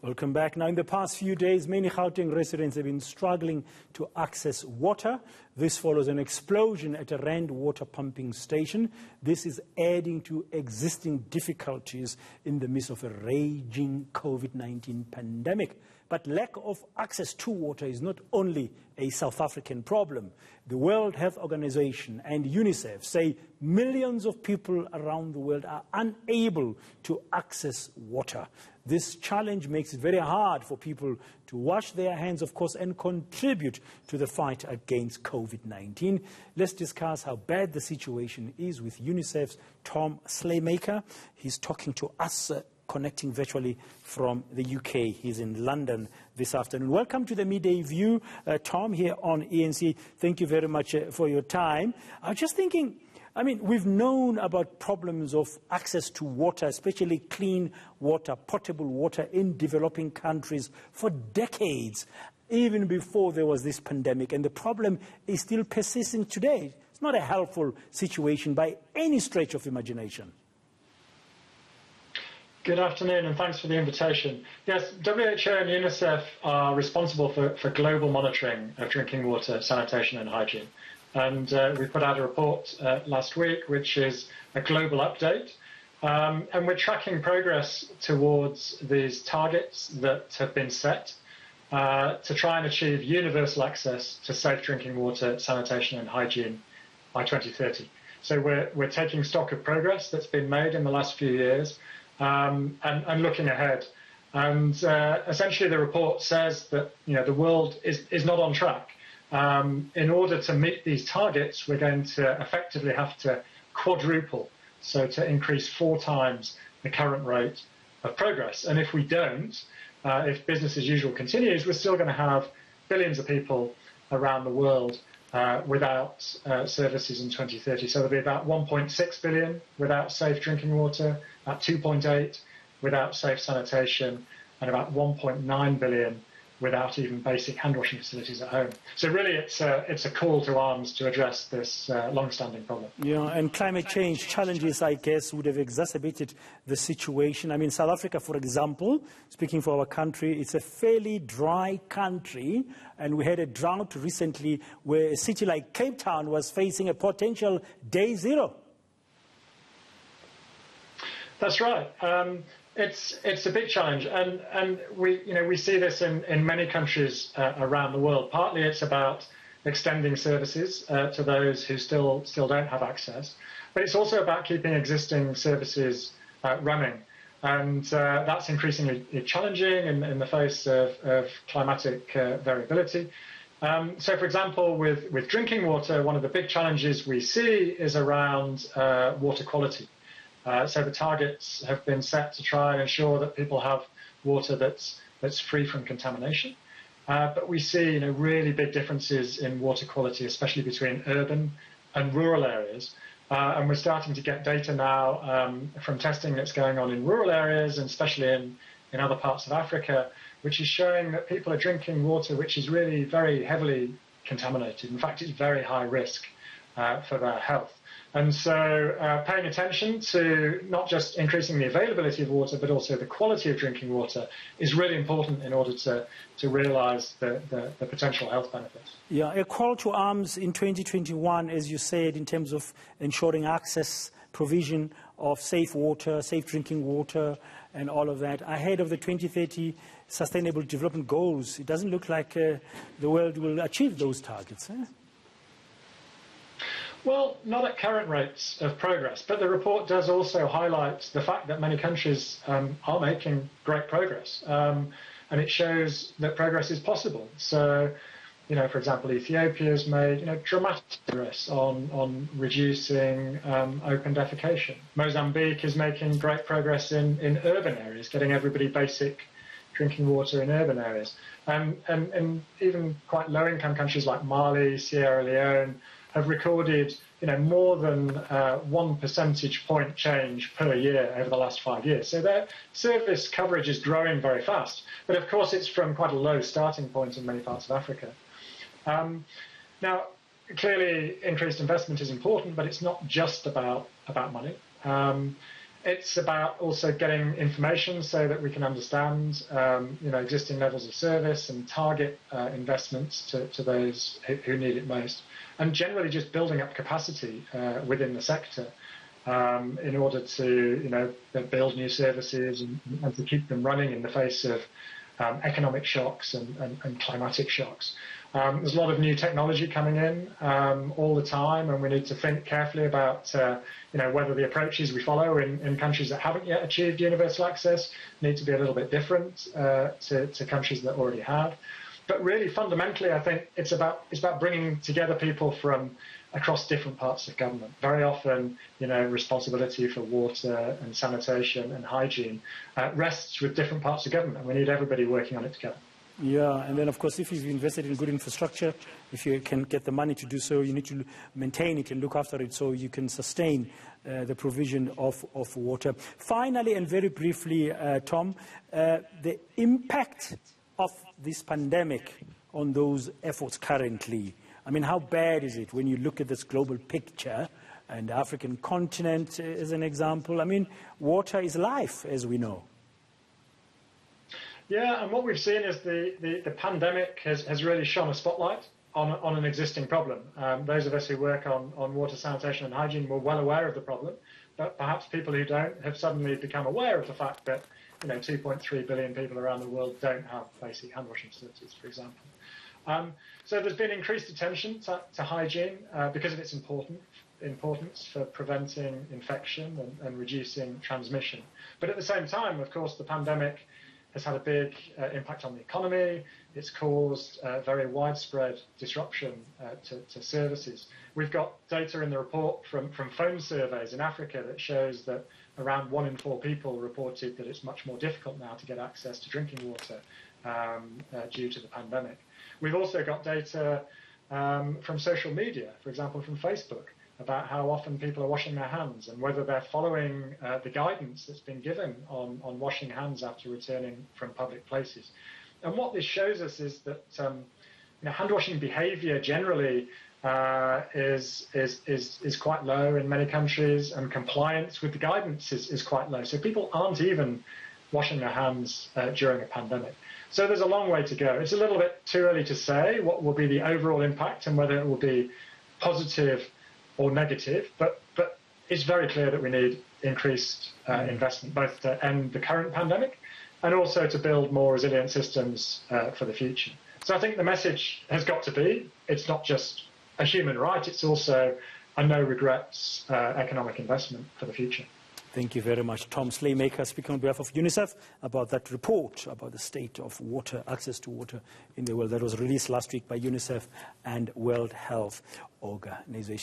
Welcome back. Now, in the past few days, many Gauteng residents have been struggling to access water. This follows an explosion at a Rand water pumping station. This is adding to existing difficulties in the midst of a raging COVID-19 pandemic. But lack of access to water is not only a South African problem. The World Health Organization and Unicef say millions of people around the world are unable to access water. This challenge makes it very hard for people to wash their hands, of course, and contribute to the fight against COVID-19. Let's discuss how bad the situation is with UNICEF's Tom Slaymaker. He's talking to us connecting virtually from the UK. He's in London this afternoon. Welcome to the Midday View, Tom, here on ENC. Thank you very much for your time. I was just thinking, we've known about problems of access to water, especially clean water, potable water in developing countries for decades, even before there was this pandemic. And the problem is still persisting today. It's not a helpful situation by any stretch of imagination. Good afternoon, and thanks for the invitation. Yes, WHO and UNICEF are responsible for global monitoring of drinking water, sanitation and hygiene. And we put out a report last week, which is a global update. And we're tracking progress towards these targets that have been set to try and achieve universal access to safe drinking water, sanitation and hygiene by 2030. So we're taking stock of progress that's been made in the last few years. And looking ahead. And essentially the report says that the world is not on track. In order to meet these targets, we're going to effectively have to quadruple, so to increase 4 times the current rate of progress. And if we don't, if business as usual continues, we're still going to have billions of people around the world without services in 2030. So there'll be about 1.6 billion without safe drinking water, about 2.8 without safe sanitation, and about 1.9 billion without even basic hand washing facilities at home. So really it's a call to arms to address this long-standing problem. Yeah, and climate change challenges, I guess, would have exacerbated the situation. South Africa, for example, speaking for our country, it's a fairly dry country, and we had a drought recently where a city like Cape Town was facing a potential day zero. That's right. It's a big challenge, and we see this in many countries around the world. Partly it's about extending services to those who still don't have access, but it's also about keeping existing services running, and that's increasingly challenging in the face of climatic variability. So, for example, with drinking water, one of the big challenges we see is around water quality. So the targets have been set to try and ensure that people have water that's free from contamination. But we see really big differences in water quality, especially between urban and rural areas. And we're starting to get data now from testing that's going on in rural areas, and especially in other parts of Africa, which is showing that people are drinking water which is really very heavily contaminated. In fact, it's very high risk for their health. And so paying attention to not just increasing the availability of water, but also the quality of drinking water is really important in order to realise the potential health benefits. Yeah, a call to arms in 2021, as you said, in terms of ensuring access, provision of safe water, safe drinking water, and all of that. Ahead of the 2030 Sustainable Development Goals, it doesn't look like the world will achieve those targets. Well, not at current rates of progress, but the report does also highlight the fact that many countries are making great progress, and it shows that progress is possible. So, for example, Ethiopia has made dramatic progress on reducing open defecation. Mozambique is making great progress in urban areas, getting everybody basic drinking water in urban areas, and even quite low-income countries like Mali, Sierra Leone have recorded, more than 1 percentage point change per year over the last 5 years. So their service coverage is growing very fast. But of course, it's from quite a low starting point in many parts of Africa. Now, clearly, increased investment is important, but it's not just about money. It's about also getting information so that we can understand, existing levels of service and target investments to those who need it most, and generally just building up capacity within the sector in order to, build new services and to keep them running in the face of economic shocks and climatic shocks. There's a lot of new technology coming in all the time, and we need to think carefully about whether the approaches we follow in countries that haven't yet achieved universal access need to be a little bit different to countries that already have. But really, fundamentally, I think it's about bringing together people from across different parts of government. Very often, responsibility for water and sanitation and hygiene rests with different parts of government, and we need everybody working on it together. Yeah, and then, of course, if you've invested in good infrastructure, if you can get the money to do so, you need to maintain it and look after it so you can sustain the provision of water. Finally, and very briefly, Tom, the impact of this pandemic on those efforts currently. I mean, how bad is it when you look at this global picture and the African continent as an example? I mean, water is life, as we know. Yeah, and what we've seen is the pandemic has really shone a spotlight on an existing problem. Those of us who work on water, sanitation and hygiene were well aware of the problem, but perhaps people who don't have suddenly become aware of the fact that 2.3 billion people around the world don't have basic hand washing facilities, for example. So there's been increased attention to hygiene because of its importance for preventing infection and reducing transmission. But at the same time, of course, the pandemic has had a big impact on the economy. It's caused very widespread disruption to services. We've got data in the report from phone surveys in Africa that shows that around 1 in 4 people reported that it's much more difficult now to get access to drinking water due to the pandemic. We've also got data from social media, for example, from Facebook, about how often people are washing their hands and whether they're following the guidance that's been given on washing hands after returning from public places. And what this shows us is that hand washing behaviour generally is quite low in many countries, and compliance with the guidance is quite low. So people aren't even washing their hands during a pandemic. So there's a long way to go. It's a little bit too early to say what will be the overall impact and whether it will be positive or negative, but it's very clear that we need increased investment, both to end the current pandemic and also to build more resilient systems for the future. So I think the message has got to be, it's not just a human right, it's also a no regrets economic investment for the future. Thank you very much. Tom Slaymaker speaking on behalf of UNICEF about that report about the state of water, access to water in the world that was released last week by UNICEF and World Health Organization.